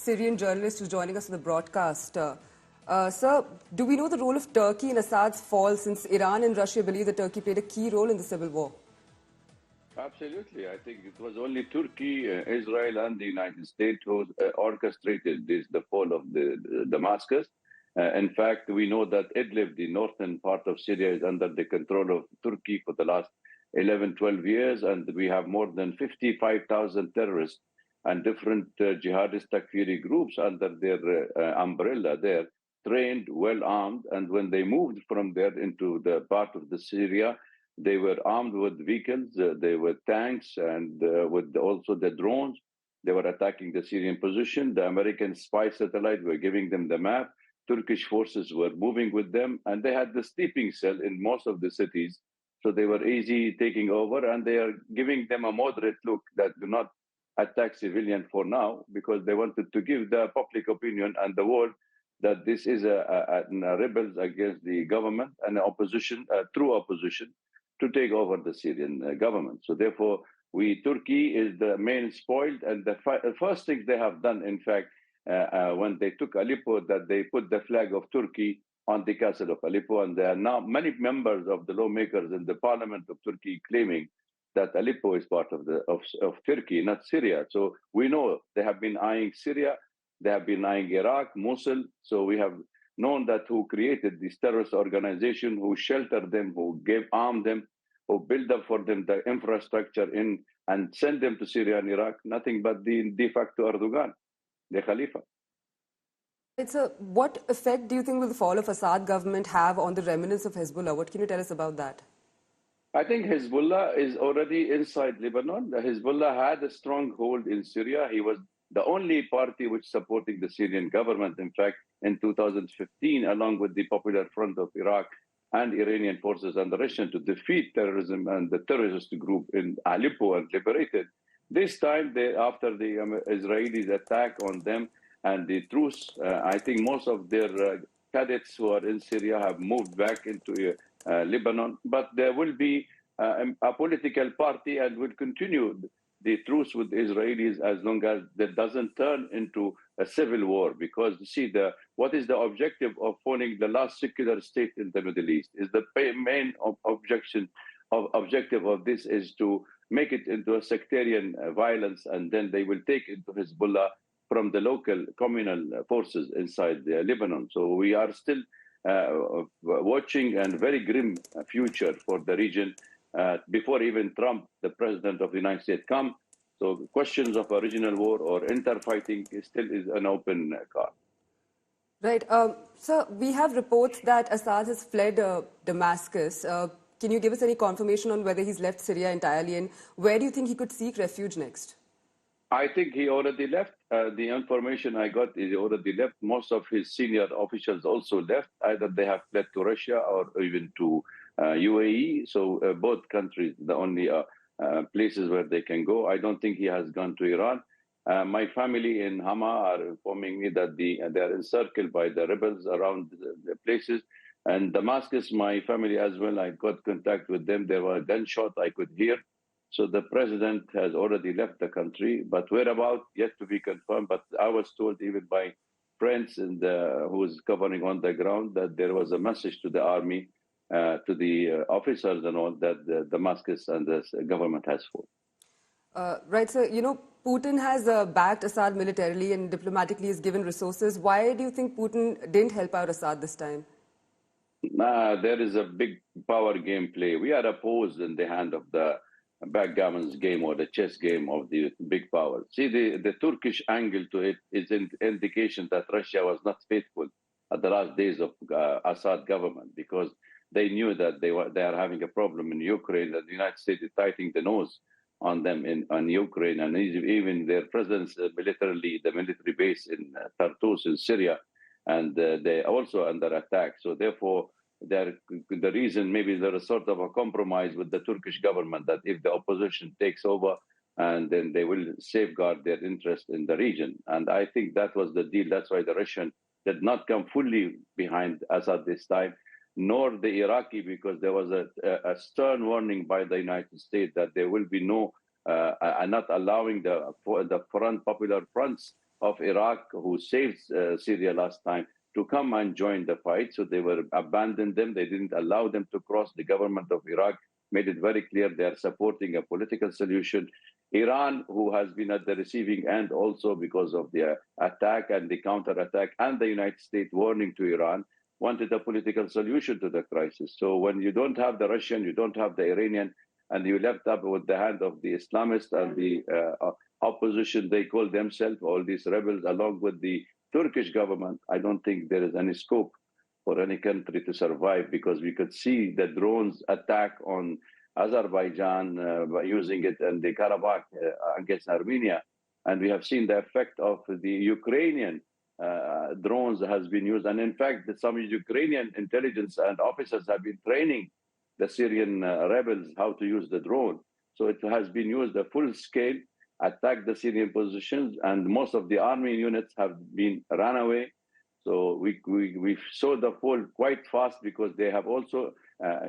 Syrian journalist who's joining us on the broadcast. Sir, do we know the role of Turkey in Assad's fall, since Iran and Russia believe that Turkey played a key role in the civil war? Absolutely. I think it was only Turkey, Israel, and the United States who orchestrated the fall of the Damascus. In fact, we know that Idlib, the northern part of Syria, is under the control of Turkey for the last 11, 12 years, and we have more than 55,000 terrorists and different jihadist Takfiri groups under their umbrella there, trained, well armed, and when they moved from there into the part of the Syria, they were armed with vehicles, they were tanks, and with also the drones. They were attacking the Syrian position. The American spy satellite were giving them the map. Turkish forces were moving with them, and they had the sleeping cell in most of the cities. So they were easy taking over, and they are giving them a moderate look that do not attack civilians for now, because they wanted to give the public opinion and the world that this is a rebels against the government and opposition, true opposition, to take over the Syrian government. So therefore, Turkey is the main spoiled, and the first thing they have done, in fact, when they took Aleppo, that they put the flag of Turkey on the castle of Aleppo, and there are now many members of the lawmakers in the parliament of Turkey claiming that Aleppo is part of Turkey, not Syria. So we know they have been eyeing Syria, they have been eyeing Iraq, Mosul. So we have known that who created this terrorist organization, who sheltered them, who armed them, who built up for them the infrastructure in and sent them to Syria and Iraq, nothing but the de facto Erdogan, the Khalifa. So what effect do you think will the fall of Assad government have on the remnants of Hezbollah? What can you tell us about that? I think Hezbollah is already inside Lebanon. The Hezbollah had a stronghold in Syria. He was the only party which supporting the Syrian government, in fact, in 2015, along with the Popular Front of Iraq and Iranian forces and the Russian, to defeat terrorism and the terrorist group in Aleppo and liberated. This time, after the Israelis attack on them and the truce, I think most of their cadets who are in Syria have moved back into Lebanon, but there will be a political party and will continue the truce with the Israelis as long as that doesn't turn into a civil war. Because see, what is the objective of forming the last secular state in the Middle East? Is the main objective of this is to make it into a sectarian violence, and then they will take into Hezbollah from the local communal forces inside Lebanon. So we are still watching a very grim future for the region before even Trump, the president of the United States, come. So questions of a regional war or interfighting still is an open card. Right. So we have reports that Assad has fled Damascus. Can you give us any confirmation on whether he's left Syria entirely, and where do you think he could seek refuge next? I think he already left. The information I got is he already left. Most of his senior officials also left. Either they have fled to Russia or even to UAE. So both countries, the only places where they can go. I don't think he has gone to Iran. My family in Hama are informing me that they are encircled by the rebels around the places. And Damascus, my family as well, I got contact with them. There were gunshots I could hear. So the president has already left the country, but whereabouts yet to be confirmed. But I was told even by friends who was covering on the ground that there was a message to the army, to the officers and all, that Damascus and the government has fallen. Right, so, Putin has backed Assad militarily and diplomatically has given resources. Why do you think Putin didn't help out Assad this time? There is a big power game play. We are opposed in the hand of the backgammon's game or the chess game of the big power. See, the Turkish angle to it is an indication that Russia was not faithful at the last days of Assad government, because they knew that they are having a problem in Ukraine, that the United States is tightening the nose on them on Ukraine, and even their presence militarily, the military base in Tartus in Syria, and they also under attack. So therefore, the reason maybe there is sort of a compromise with the Turkish government that if the opposition takes over, and then they will safeguard their interest in the region. And I think that was the deal. That's why the Russian did not come fully behind Assad this time, nor the Iraqi, because there was a stern warning by the United States that there will be no, not allowing the popular fronts of Iraq, who saved Syria last time, to come and join the fight. So they were abandoned them. They didn't allow them to cross. The government of Iraq made it very clear they are supporting a political solution. Iran, who has been at the receiving end also because of the attack and the counterattack, and the United States warning to Iran, wanted a political solution to the crisis. So when you don't have the Russian, you don't have the Iranian, and you left up with the hand of the Islamists and the opposition, they call themselves, all these rebels, along with the Turkish government, I don't think there is any scope for any country to survive, because we could see the drones attack on Azerbaijan by using it in the Karabakh against Armenia. And we have seen the effect of the Ukrainian drones has been used. And in fact, some Ukrainian intelligence and officers have been training the Syrian rebels how to use the drone. So it has been used at full scale, attack the Syrian positions, and most of the army units have been run away. So we saw the fall quite fast, because they have also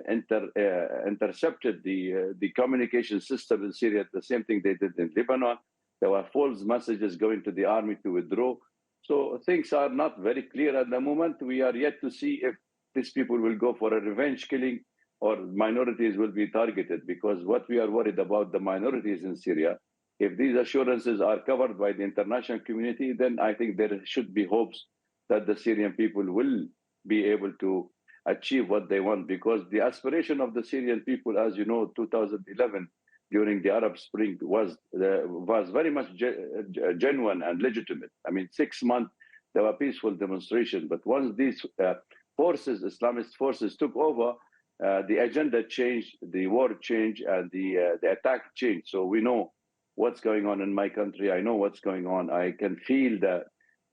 intercepted the communication system in Syria. The same thing they did in Lebanon. There were false messages going to the army to withdraw. So things are not very clear at the moment. We are yet to see if these people will go for a revenge killing or minorities will be targeted, because what we are worried about the minorities in Syria, if these assurances are covered by the international community, then I think there should be hopes that the Syrian people will be able to achieve what they want, because the aspiration of the Syrian people, as you know, 2011, during the Arab Spring, was very much genuine and legitimate. I mean, 6 months, there were peaceful demonstrations, but once these forces, Islamist forces, took over, the agenda changed, the war changed, and the attack changed. So we know what's going on in my country. I know what's going on. I can feel the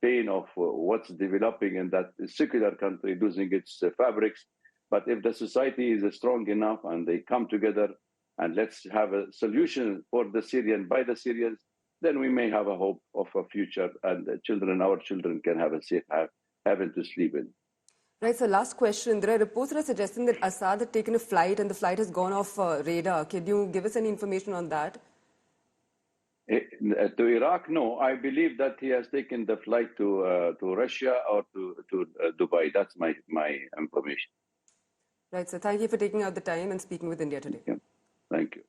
pain of what's developing in that secular country, losing its fabrics. But if the society is strong enough and they come together and let's have a solution for the Syrian by the Syrians, then we may have a hope of a future, and the children, our children, can have a safe haven to sleep in. Right, so last question. There are reports that are suggesting that Assad had taken a flight and the flight has gone off radar. Can you give us any information on that? To Iraq, no. I believe that he has taken the flight to Russia or to Dubai. That's my information. Right, so thank you for taking out the time and speaking with India today. Yeah. Thank you.